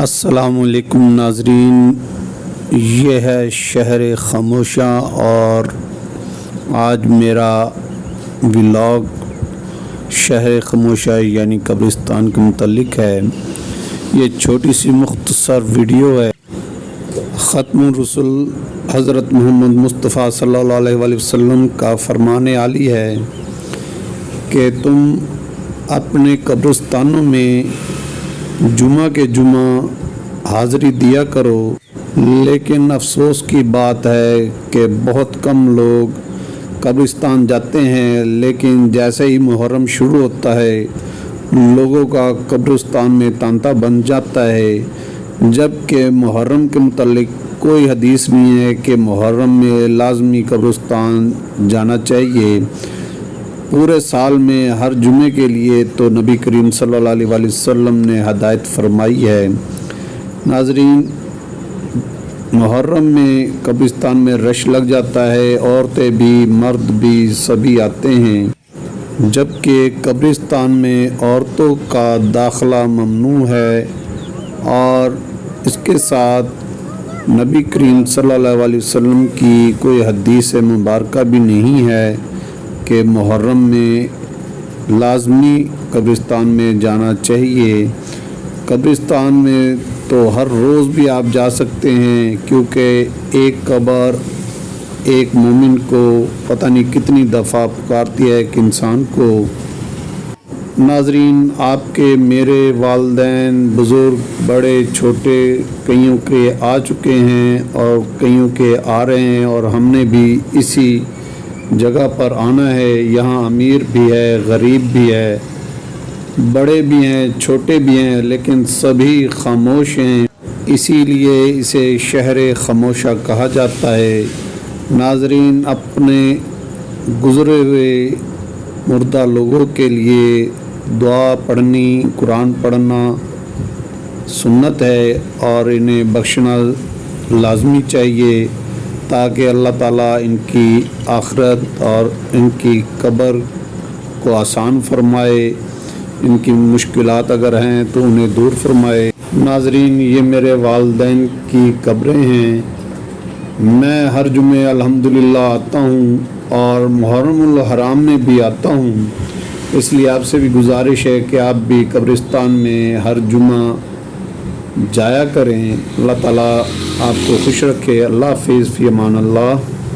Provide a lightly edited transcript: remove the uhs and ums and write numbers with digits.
السلام علیکم ناظرین، یہ ہے شہر خاموشاں اور آج میرا ولاگ شہر خاموشاں یعنی قبرستان کے متعلق ہے۔ یہ چھوٹی سی مختصر ویڈیو ہے۔ ختم الرسل حضرت محمد مصطفیٰ صلی اللہ علیہ وآلہ وسلم کا فرمان عالی ہے کہ تم اپنے قبرستانوں میں جمعہ کے جمعہ حاضری دیا کرو، لیکن افسوس کی بات ہے کہ بہت کم لوگ قبرستان جاتے ہیں، لیکن جیسے ہی محرم شروع ہوتا ہے لوگوں کا قبرستان میں تانتا بن جاتا ہے، جبکہ محرم کے متعلق کوئی حدیث نہیں ہے کہ محرم میں لازمی قبرستان جانا چاہیے۔ پورے سال میں ہر جمعے کے لیے تو نبی کریم صلی اللہ علیہ وآلہ وسلم نے ہدایت فرمائی ہے۔ ناظرین، محرم میں قبرستان میں رش لگ جاتا ہے، عورتیں بھی مرد بھی سبھی آتے ہیں، جبکہ قبرستان میں عورتوں کا داخلہ ممنوع ہے، اور اس کے ساتھ نبی کریم صلی اللہ علیہ وسلم کی کوئی حدیث مبارکہ بھی نہیں ہے کہ محرم میں لازمی قبرستان میں جانا چاہیے۔ قبرستان میں تو ہر روز بھی آپ جا سکتے ہیں، کیونکہ ایک قبر ایک مومن کو پتہ نہیں کتنی دفعہ پکارتی ہے ایک انسان کو۔ ناظرین، آپ کے میرے والدین بزرگ بڑے چھوٹے کئیوں کے آ چکے ہیں اور کئیوں کے آ رہے ہیں، اور ہم نے بھی اسی جگہ پر آنا ہے۔ یہاں امیر بھی ہے، غریب بھی ہے، بڑے بھی ہیں، چھوٹے بھی ہیں، لیکن سبھی خاموش ہیں، اسی لیے اسے شہر خاموشاں کہا جاتا ہے۔ ناظرین، اپنے گزرے ہوئے مردہ لوگوں کے لیے دعا پڑھنی، قرآن پڑھنا سنت ہے، اور انہیں بخشنا لازمی چاہیے تاکہ اللہ تعالیٰ ان کی آخرت اور ان کی قبر کو آسان فرمائے، ان کی مشکلات اگر ہیں تو انہیں دور فرمائے۔ ناظرین، یہ میرے والدین کی قبریں ہیں۔ میں ہر جمعے الحمدللہ آتا ہوں اور محرم الحرام میں بھی آتا ہوں، اس لیے آپ سے بھی گزارش ہے کہ آپ بھی قبرستان میں ہر جمعہ جایا کریں۔ اللہ تعالیٰ آپ کو خوش رکھے۔ اللہ حافظ، فی امان اللہ۔